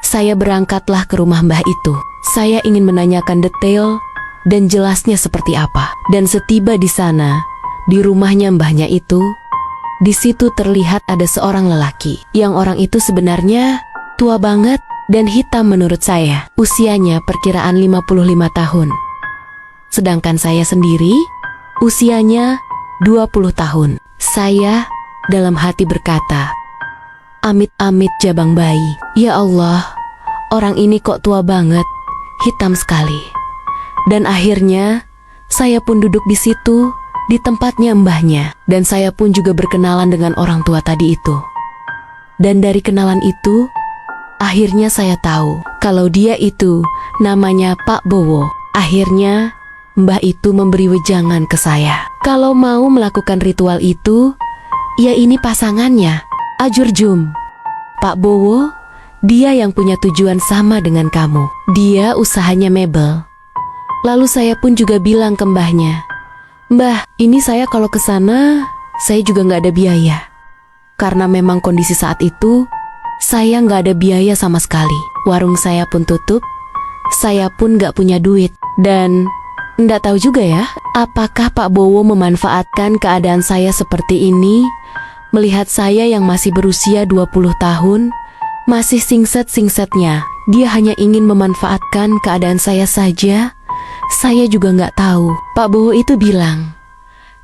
saya berangkatlah ke rumah mbah itu. Saya ingin menanyakan detail dan jelasnya seperti apa. Dan setiba di sana, di rumahnya mbahnya itu, di situ terlihat ada seorang lelaki. Yang orang itu sebenarnya tua banget dan hitam menurut saya. Usianya perkiraan 55 tahun. Sedangkan saya sendiri, usianya 20 tahun. Saya dalam hati berkata, amit-amit jabang bayi. Ya Allah, orang ini kok tua banget, hitam sekali. Dan akhirnya, saya pun duduk di situ, di tempatnya mbahnya. Dan saya pun juga berkenalan dengan orang tua tadi itu. Dan dari kenalan itu, akhirnya saya tahu kalau dia itu namanya Pak Bowo. Akhirnya, mbah itu memberi wejangan ke saya. Kalau mau melakukan ritual itu, ya ini pasangannya, Ajurjum. Pak Bowo, dia yang punya tujuan sama dengan kamu. Dia usahanya mebel. Lalu saya pun juga bilang ke mbahnya, Mbah, ini saya kalau ke sana, saya juga nggak ada biaya. Karena memang kondisi saat itu, saya nggak ada biaya sama sekali. Warung saya pun tutup, saya pun nggak punya duit. Dan nggak tahu juga ya, apakah Pak Bowo memanfaatkan keadaan saya seperti ini, melihat saya yang masih berusia 20 tahun, masih singset-singsetnya. Dia hanya ingin memanfaatkan keadaan saya saja. Saya juga nggak tahu. Pak Bowo itu bilang,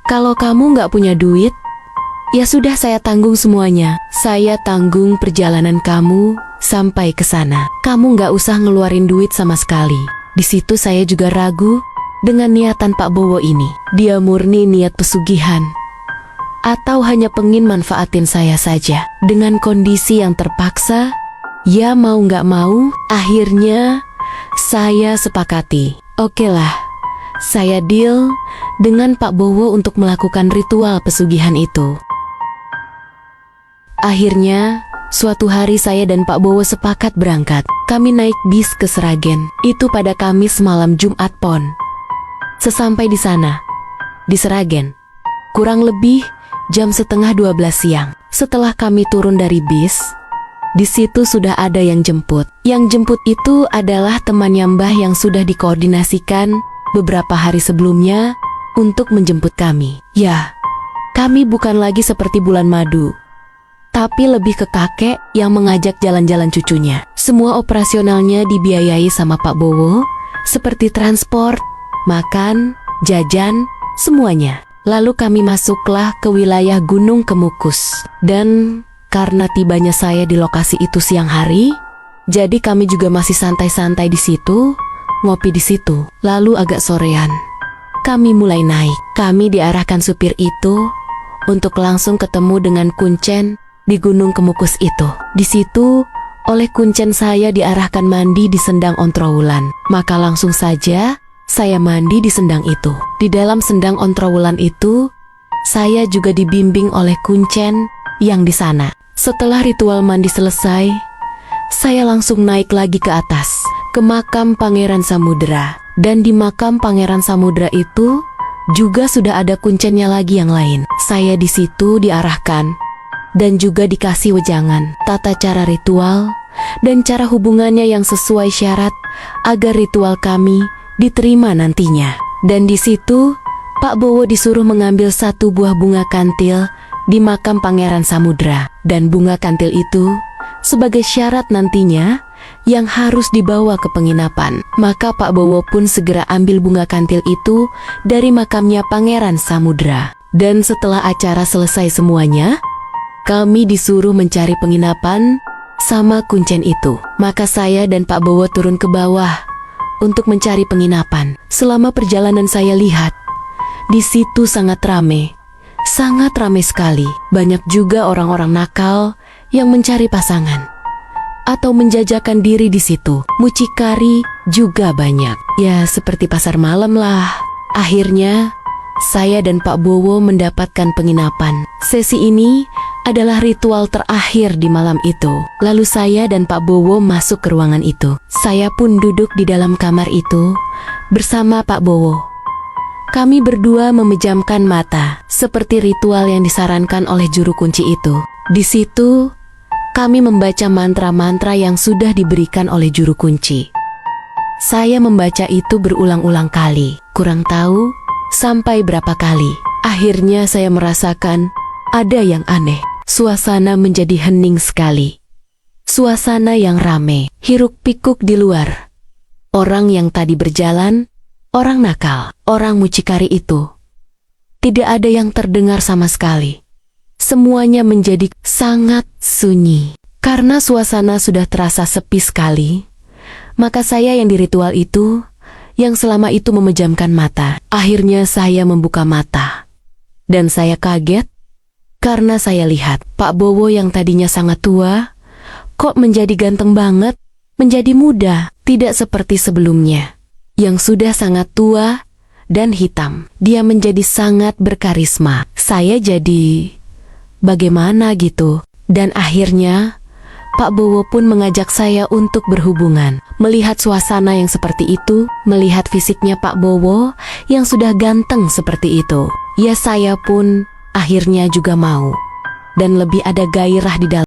kalau kamu nggak punya duit, ya sudah saya tanggung semuanya. Saya tanggung perjalanan kamu sampai ke sana. Kamu nggak usah ngeluarin duit sama sekali. Di situ saya juga ragu dengan niatan Pak Bowo ini. Dia murni niat pesugihan, atau hanya pengin manfaatin saya saja. Dengan kondisi yang terpaksa, ya mau nggak mau, akhirnya saya sepakati. Oke lah, saya deal dengan Pak Bowo untuk melakukan ritual pesugihan itu. Akhirnya, suatu hari saya dan Pak Bowo sepakat berangkat. Kami naik bis ke Sragen, itu pada Kamis malam Jumat Pon. Sesampai di sana, di Sragen, kurang lebih jam setengah 12 siang. Setelah kami turun dari bis, di situ sudah ada yang jemput. Yang jemput itu adalah temannya Mbah yang sudah dikoordinasikan beberapa hari sebelumnya untuk menjemput kami. Ya, kami bukan lagi seperti bulan madu, tapi lebih ke kakek yang mengajak jalan-jalan cucunya. Semua operasionalnya dibiayai sama Pak Bowo, seperti transport, makan, jajan, semuanya. Lalu kami masuklah ke wilayah Gunung Kemukus. Dan karena tibanya saya di lokasi itu siang hari, jadi kami juga masih santai-santai di situ, ngopi di situ. Lalu agak sorean, kami mulai naik. Kami diarahkan supir itu untuk langsung ketemu dengan Kuncen di Gunung Kemukus itu. Di situ, oleh Kuncen saya diarahkan mandi di Sendang Ontrowulan. Maka langsung saja saya mandi di sendang itu. Di dalam Sendang Ontrowulan itu, saya juga dibimbing oleh Kuncen yang di sana. Setelah ritual mandi selesai, saya langsung naik lagi ke atas, ke makam Pangeran Samudra. Dan di makam Pangeran Samudra itu juga sudah ada Kuncennya lagi yang lain. Saya di situ diarahkan dan juga dikasih wejangan, tata cara ritual, dan cara hubungannya yang sesuai syarat agar ritual kami diterima nantinya. Dan di situ Pak Bowo disuruh mengambil satu buah bunga kantil di makam Pangeran Samudra. Dan bunga kantil itu sebagai syarat nantinya yang harus dibawa ke penginapan. Maka Pak Bowo pun segera ambil bunga kantil itu dari makamnya Pangeran Samudra. Dan setelah acara selesai semuanya, kami disuruh mencari penginapan sama Kuncen itu. Maka saya dan Pak Bowo turun ke bawah untuk mencari penginapan. Selama perjalanan saya lihat, di situ sangat ramai sekali. Banyak juga orang-orang nakal yang mencari pasangan atau menjajakan diri di situ. Mucikari juga banyak. Ya, seperti pasar malam lah. Akhirnya, saya dan Pak Bowo mendapatkan penginapan. Sesi ini adalah ritual terakhir di malam itu. Lalu saya dan Pak Bowo masuk ke ruangan itu. Saya pun duduk di dalam kamar itu bersama Pak Bowo. Kami berdua memejamkan mata, seperti ritual yang disarankan oleh juru kunci itu. Di situ, Kami membaca mantra-mantra yang sudah diberikan oleh juru kunci. Saya membaca itu berulang-ulang kali, kurang tahu sampai berapa kali. Akhirnya saya merasakan ada yang aneh. Suasana menjadi hening sekali. Suasana yang rame, hiruk-pikuk di luar. Orang yang tadi berjalan, orang nakal, orang mucikari itu. Tidak ada yang terdengar sama sekali. Semuanya menjadi sangat sunyi. Karena suasana sudah terasa sepi sekali, maka saya yang di ritual itu, yang selama itu memejamkan mata, akhirnya saya membuka mata. Dan saya kaget, karena saya lihat Pak Bowo yang tadinya sangat tua, kok menjadi ganteng banget, menjadi muda, tidak seperti sebelumnya. Yang sudah sangat tua dan hitam, dia menjadi sangat berkarisma. Saya jadi bagaimana gitu. Dan akhirnya Pak Bowo pun mengajak saya untuk berhubungan. Melihat suasana yang seperti itu, melihat fisiknya Pak Bowo yang sudah ganteng seperti itu, ya saya pun akhirnya juga mau. Dan lebih ada gairah di dalam